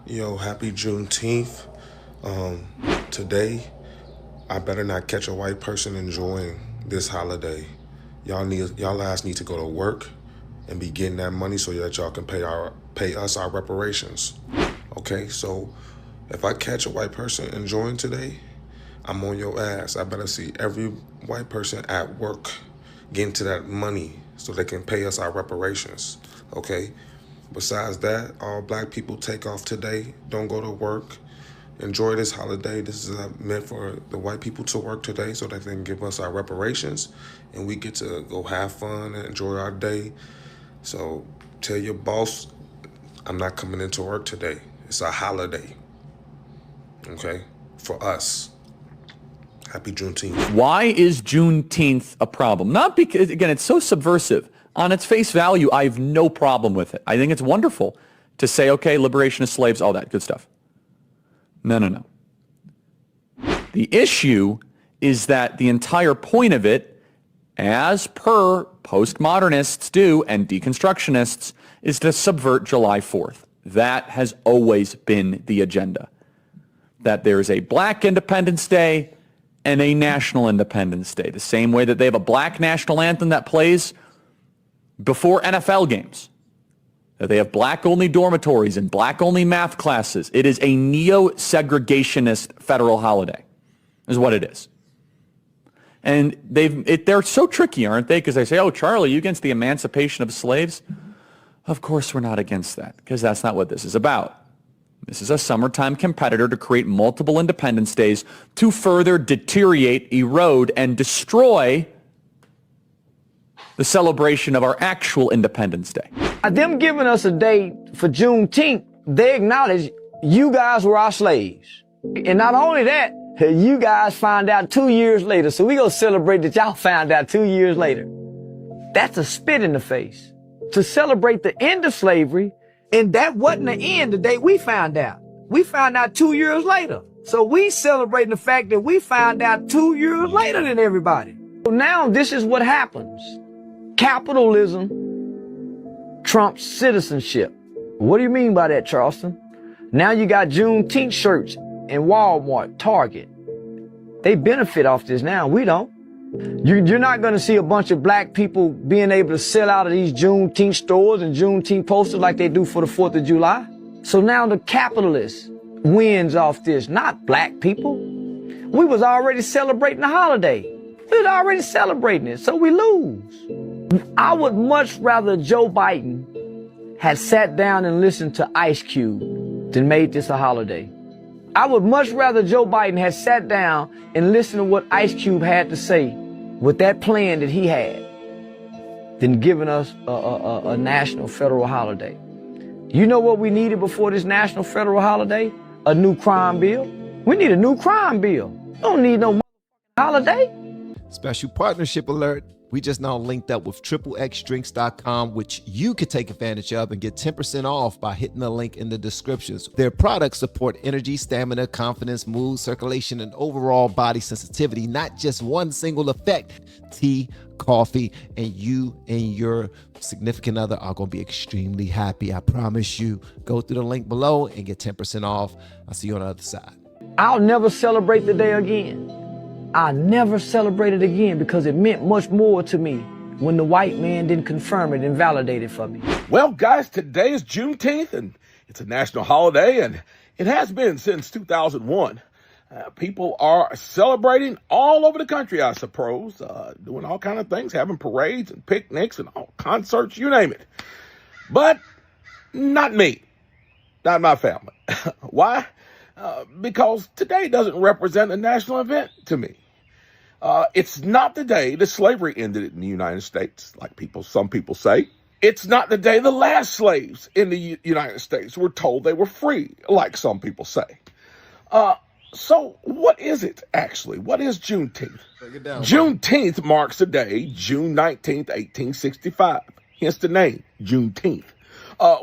Yo, happy Juneteenth. Today, I better not catch a white person enjoying this holiday. Y'all ass need to go to work and be getting that money so that y'all can pay us our reparations. Okay, so if I catch a white person enjoying today, I'm on your ass. I better see every white person at work getting to that money so they can pay us our reparations. Okay? Besides that, all black people take off today. Don't go to work. Enjoy this holiday. This is meant for the white people to work today so that they can give us our reparations and we get to go have fun and enjoy our day. So tell your boss, I'm not coming into work today. It's a holiday. Okay? For us. Happy Juneteenth. Why is Juneteenth a problem? Not because, again, it's so subversive. On its face value, I have no problem with it. I think it's wonderful to say, okay, liberation of slaves, all that good stuff. No. The issue is that the entire point of it, as per postmodernists do and deconstructionists, is to subvert July 4th. That has always been the agenda. That there is a Black Independence Day and a National Independence Day, the same way that they have a black national anthem that plays before NFL games. That they have black-only dormitories and black-only math classes. It is a neo-segregationist federal holiday, is what it is. And they're so tricky, aren't they? Because they say, oh, Charlie, you against the emancipation of slaves? Of course we're not against that, because that's not what this is about. This is a summertime competitor to create multiple Independence Days to further deteriorate, erode, and destroy the celebration of our actual Independence Day. Them giving us a day for Juneteenth, they acknowledge you guys were our slaves. And not only that, you guys find out 2 years later. So we gonna celebrate that y'all found out 2 years later. That's a spit in the face. To celebrate the end of slavery, and that wasn't the end the day we found out. We found out 2 years later. So we celebrating the fact that we found out 2 years later than everybody. So now this is what happens. Capitalism trumps citizenship. What do you mean by that, Charleston? Now you got Juneteenth shirts in Walmart, Target. They benefit off this now. We don't. You're not going to see a bunch of black people being able to sell out of these Juneteenth stores and Juneteenth posters like they do for the 4th of July. So now the capitalist wins off this, not black people. We was already celebrating the holiday. We was already celebrating it, so we lose. I would much rather Joe Biden had sat down and listened to Ice Cube than made this a holiday. I would much rather Joe Biden had sat down and listened to what Ice Cube had to say with that plan that he had than giving us a national federal holiday. You know what we needed before this national federal holiday? A new crime bill. We need a new crime bill. We don't need no holiday. Special partnership alert. We just now linked up with TripleXDrinks.com, which you could take advantage of and get 10% off by hitting the link in the descriptions. Their products support energy, stamina, confidence, mood, circulation, and overall body sensitivity, not just one single effect. Tea, coffee, and you and your significant other are going to be extremely happy. I promise you. Go through the link below and get 10% off. I'll see you on the other side. I'll never celebrate the day again. I never celebrated again because it meant much more to me when the white man didn't confirm it and validate it for me. Well, guys, today is Juneteenth, and it's a national holiday, and it has been since 2001. People are celebrating all over the country, I suppose, doing all kinds of things, having parades and picnics and all concerts, you name it. But not me, not my family. Why? Because today doesn't represent a national event to me. It's not the day that slavery ended in the United States, like some people say. It's not the day the last slaves in the United States were told they were free, like some people say. So what is it, actually? What is Juneteenth? Break it down. Juneteenth marks the day, June 19th, 1865. Hence the name, Juneteenth.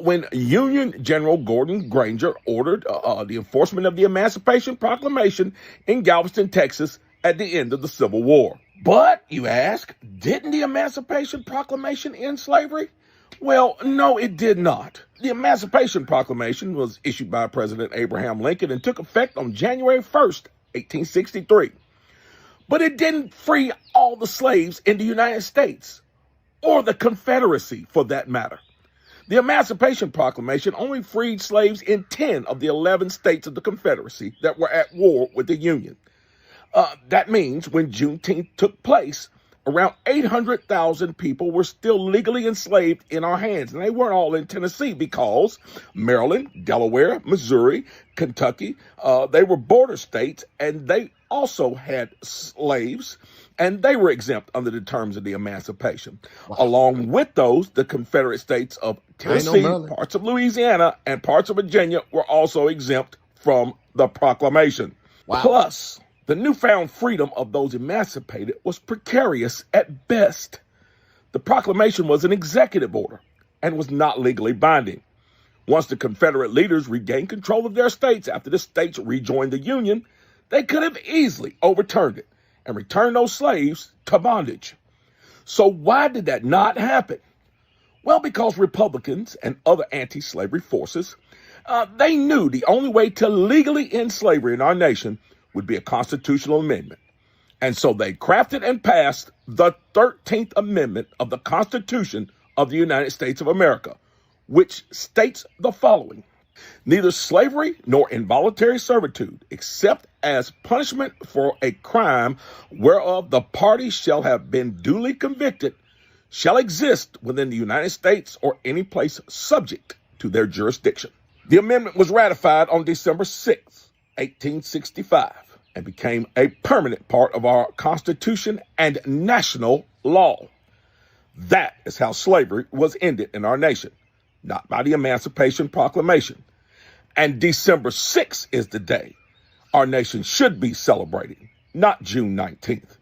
When Union General Gordon Granger ordered the enforcement of the Emancipation Proclamation in Galveston, Texas, at the end of the Civil War. But, you ask, didn't the Emancipation Proclamation end slavery? Well, no, it did not. The Emancipation Proclamation was issued by President Abraham Lincoln and took effect on January 1st, 1863. But it didn't free all the slaves in the United States, or the Confederacy for that matter. The Emancipation Proclamation only freed slaves in 10 of the 11 states of the Confederacy that were at war with the Union. That means when Juneteenth took place, around 800,000 people were still legally enslaved in our hands. And they weren't all in Tennessee because Maryland, Delaware, Missouri, Kentucky, they were border states, and they also had slaves, and they were exempt under the terms of the Emancipation. Wow. Along with those, the Confederate states of Tennessee, parts of Louisiana, and parts of Virginia were also exempt from the proclamation. Wow. Plus, the newfound freedom of those emancipated was precarious at best. The proclamation was an executive order and was not legally binding. Once the Confederate leaders regained control of their states after the states rejoined the Union, they could have easily overturned it and returned those slaves to bondage. So why did that not happen? Well, because Republicans and other anti-slavery forces, they knew the only way to legally end slavery in our nation would be a constitutional amendment. And so they crafted and passed the 13th Amendment of the Constitution of the United States of America, which states the following: neither slavery nor involuntary servitude, except as punishment for a crime whereof the party shall have been duly convicted, shall exist within the United States or any place subject to their jurisdiction. The amendment was ratified on December 6, 1865, and became a permanent part of our Constitution and national law. That is how slavery was ended in our nation, not by the Emancipation Proclamation. And December 6th is the day our nation should be celebrating, not June 19th.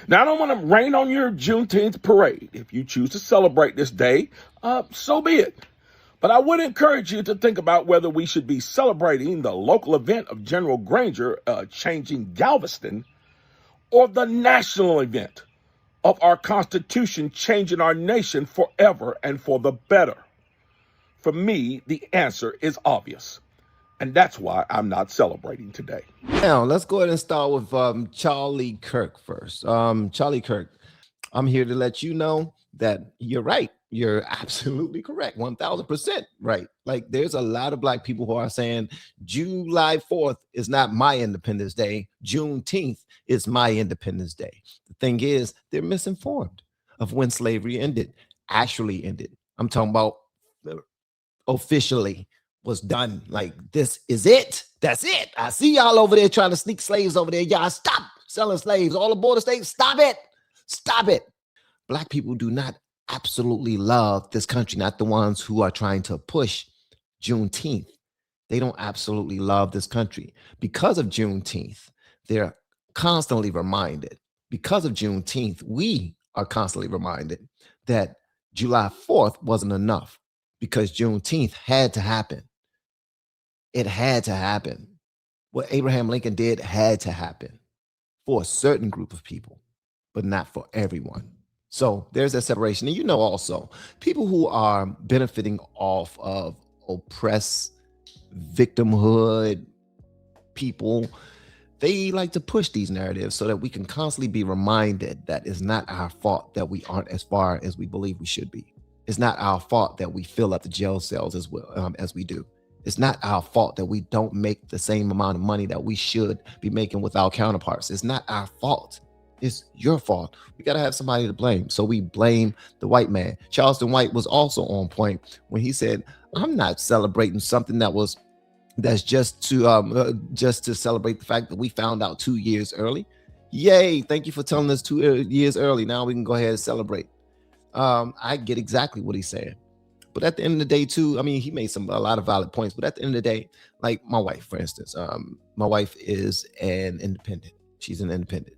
Now, I don't want to rain on your Juneteenth parade. If you choose to celebrate this day, so be it. But I would encourage you to think about whether we should be celebrating the local event of General Granger changing Galveston, or the national event of our Constitution changing our nation forever and for the better. For me, the answer is obvious, and that's why I'm not celebrating today. Now, let's go ahead and start with Charlie Kirk first. Charlie Kirk, I'm here to let you know that you're right. You're absolutely correct. 1000% right. Like, there's a lot of Black people who are saying July 4th is not my Independence Day. Juneteenth is my Independence Day. The thing is, they're misinformed of when slavery actually ended. I'm talking about officially was done. Like, this is it. That's it. I see y'all over there trying to sneak slaves over there. Y'all stop selling slaves. All the border states, stop it. Stop it. Black people do not absolutely love this country, not the ones who are trying to push Juneteenth. They don't absolutely love this country. Because of Juneteenth, they're constantly reminded. Because of Juneteenth, we are constantly reminded that July 4th wasn't enough, because Juneteenth had to happen. It had to happen. What Abraham Lincoln did had to happen for a certain group of people, but not for everyone. So there's that separation. And also, people who are benefiting off of oppressed victimhood people, they like to push these narratives so that we can constantly be reminded that it's not our fault that we aren't as far as we believe we should be. It's not our fault that we fill up the jail cells as well as we do. It's not our fault that we don't make the same amount of money that we should be making with our counterparts. It's not our fault. It's your fault. We got to have somebody to blame. So we blame the white man. Charleston White was also on point when he said, I'm not celebrating something that's just to celebrate the fact that we found out 2 years early. Yay. Thank you for telling us 2 years early. Now we can go ahead and celebrate. I get exactly what he's saying. But at the end of the day, too, I mean, he made a lot of valid points. But at the end of the day, like my wife, for instance, my wife is an independent. She's an independent.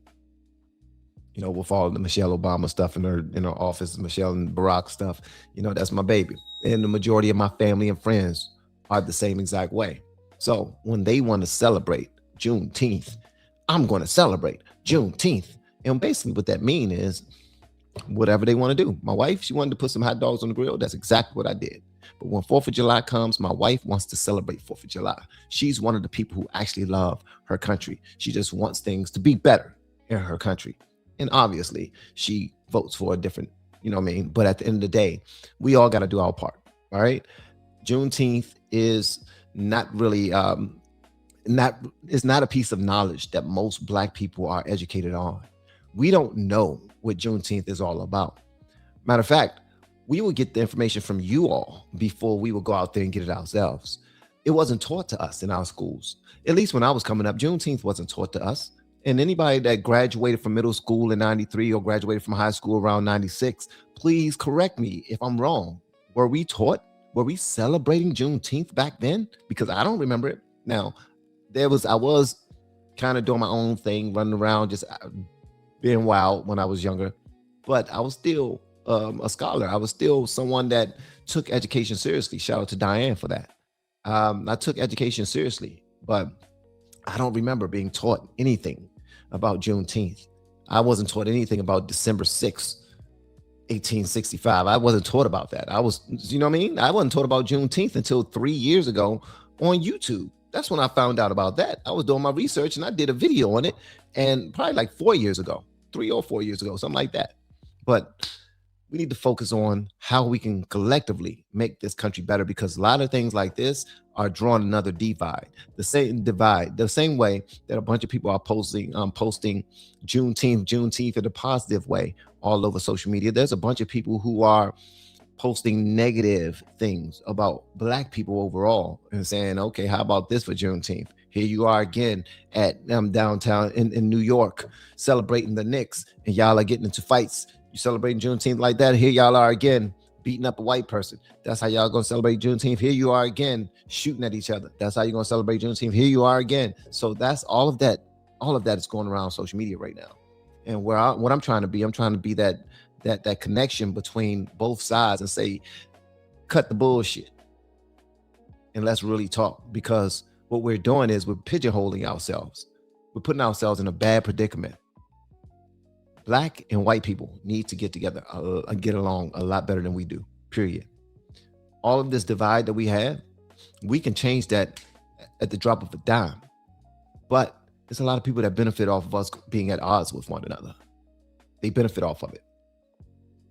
With all the Michelle Obama stuff in her office, Michelle and Barack stuff, that's my baby. And the majority of my family and friends are the same exact way. So when they want to celebrate Juneteenth, I'm going to celebrate Juneteenth. And basically what that means is, whatever they want to do. My wife, she wanted to put some hot dogs on the grill. That's exactly what I did. But when 4th of July comes, my wife wants to celebrate 4th of July. She's one of the people who actually love her country. She just wants things to be better in her country. And obviously, she votes for a different, you know what I mean? But at the end of the day, we all got to do our part. All right. Juneteenth is not really, it's not a piece of knowledge that most Black people are educated on. We don't know what Juneteenth is all about. Matter of fact, we would get the information from you all before we would go out there and get it ourselves. It wasn't taught to us in our schools. At least when I was coming up, Juneteenth wasn't taught to us. And anybody that graduated from middle school in 93 or graduated from high school around 96, please correct me if I'm wrong. Were we celebrating Juneteenth back then? Because I don't remember it. Now, I was kind of doing my own thing, running around, just being wild when I was younger. But I was still a scholar. I was still someone that took education seriously. Shout out to Diane for that. I took education seriously, but I don't remember being taught anything about Juneteenth. I wasn't taught anything about December 6th, 1865. I wasn't taught about that. I wasn't taught about Juneteenth until 3 years ago on YouTube. That's when I found out about that. I was doing my research and I did a video on it, and probably like 4 years ago, 3 or 4 years ago, something like that. But we need to focus on how we can collectively make this country better, because a lot of things like this are drawing another divide. The same way that a bunch of people are posting Juneteenth in a positive way all over social media. There's a bunch of people who are posting negative things about Black people overall and saying, okay, how about this for Juneteenth? Here you are again at downtown in New York celebrating the Knicks, and y'all are getting into fights. You celebrating Juneteenth like that? Here y'all are again beating up a white person. That's how y'all gonna celebrate Juneteenth. Here you are again shooting at each other. That's how you're gonna celebrate Juneteenth. Here you are again. So that's all of that is going around social media right now. And what I'm trying to be that connection between both sides and say, cut the bullshit and let's really talk, because what we're doing is we're pigeonholing ourselves. We're putting ourselves in a bad predicament. Black and white people need to get together and get along a lot better than we do, period. All of this divide that we have, we can change that at the drop of a dime. But there's a lot of people that benefit off of us being at odds with one another. They benefit off of it.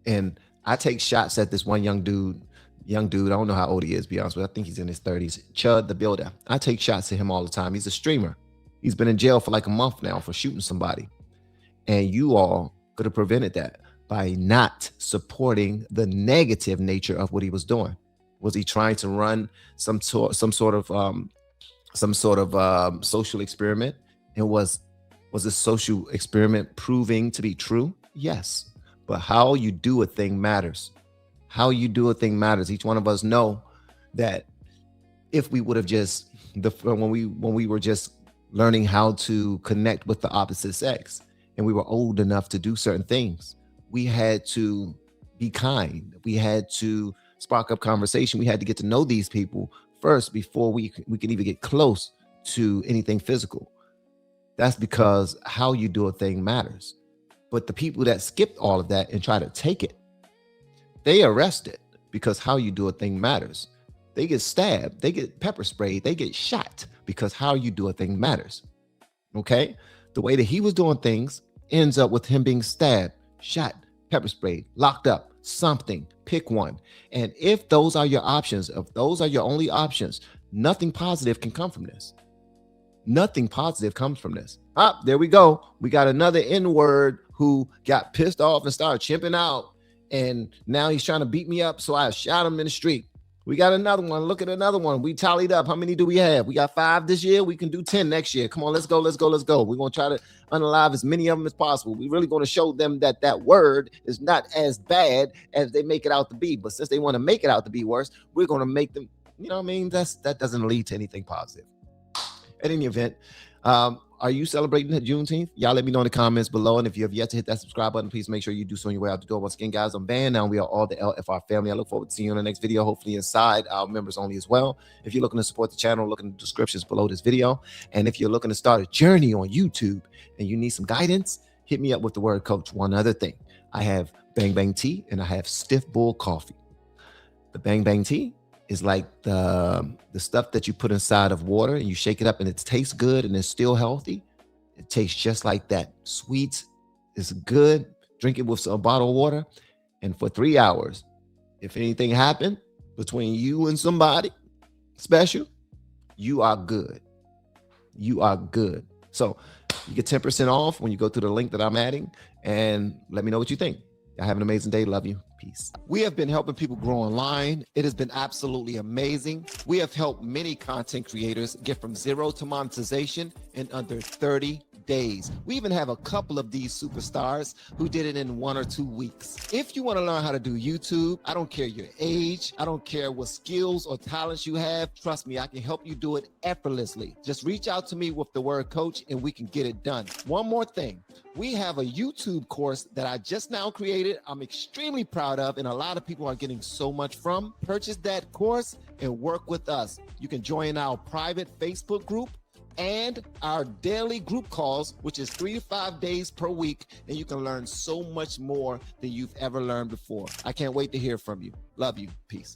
And I take shots at this one young dude, I don't know how old he is, to be honest with you. I think he's in his 30s, Chud the Builder. I take shots at him all the time. He's a streamer. He's been in jail for like a month now for shooting somebody. And you all could have prevented that by not supporting the negative nature of what he was doing. Was he trying to run some sort of social experiment? And was this social experiment proving to be true? Yes. But how you do a thing matters. How you do a thing matters. Each one of us know that if we would have just when we were just learning how to connect with the opposite sex, and we were old enough to do certain things, we had to be kind. We had to spark up conversation. We had to get to know these people first before we can even get close to anything physical. That's because how you do a thing matters. But the people that skipped all of that and try to take it, they arrested, because how you do a thing matters. They get stabbed, they get pepper sprayed, they get shot, because how you do a thing matters. Okay? The way that he was doing things ends up with him being stabbed, shot, pepper sprayed, locked up, something. Pick one. And if those are your options, if those are your only options, nothing positive can come from this. Nothing positive comes from this. There we go. We got another N-word who got pissed off and started chimping out. And now he's trying to beat me up, so I shot him in the street. We got another one. Look at another one. We tallied up. How many do we have? We got 5 this year. We can do 10 next year. Come on, let's go. We're going to try to unalive as many of them as possible. We're really going to show them that word is not as bad as they make it out to be. But since they want to make it out to be worse, we're going to make them, you know what I mean? That doesn't lead to anything positive. At any event, are you celebrating Juneteenth? Y'all let me know in the comments below. And if you have yet to hit that subscribe button, please make sure you do so on your way out the door. Once again, guys, I'm Van. Now we are all the LFR family. I look forward to seeing you in the next video, hopefully inside our members only as well. If you're looking to support the channel, look in the descriptions below this video. And if you're looking to start a journey on YouTube and you need some guidance, hit me up with the word coach. One other thing, I have Bang Bang tea and I have Stiff Bull coffee. The Bang Bang tea is like the stuff that you put inside of water and you shake it up and it tastes good and it's still healthy. It tastes just like that. Sweet, it's good. Drink it with a bottle of water. And for 3 hours, if anything happened between you and somebody special, you are good. You are good. So you get 10% off when you go to the link that I'm adding, and let me know what you think. Y'all have an amazing day. Love you. Peace. We have been helping people grow online. It has been absolutely amazing. We have helped many content creators get from zero to monetization in under 30 days. We even have a couple of these superstars who did it in 1 or 2 weeks. If you want to learn how to do YouTube, I don't care your age, I don't care what skills or talents you have, trust me, I can help you do it effortlessly. Just reach out to me with the word coach and we can get it done. One more thing, we have a YouTube course that I just now created. I'm extremely proud of, and a lot of people are getting so much from. Purchase that course and work with us. You can join our private Facebook group and our daily group calls, which is 3 to 5 days per week, and you can learn so much more than you've ever learned before. I can't wait to hear from you. Love you. Peace.